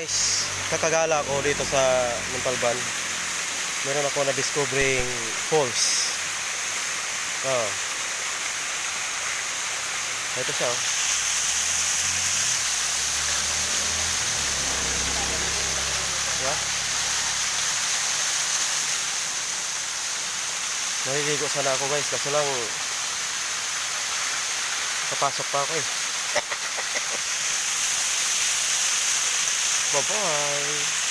guys, kakagala ako dito sa Montalban. Meron ako na-discovering falls. Oh. Ito siya oh. Diba? Naliligo sana ako guys, kaso lang kapasok pa ako eh. Bye-bye.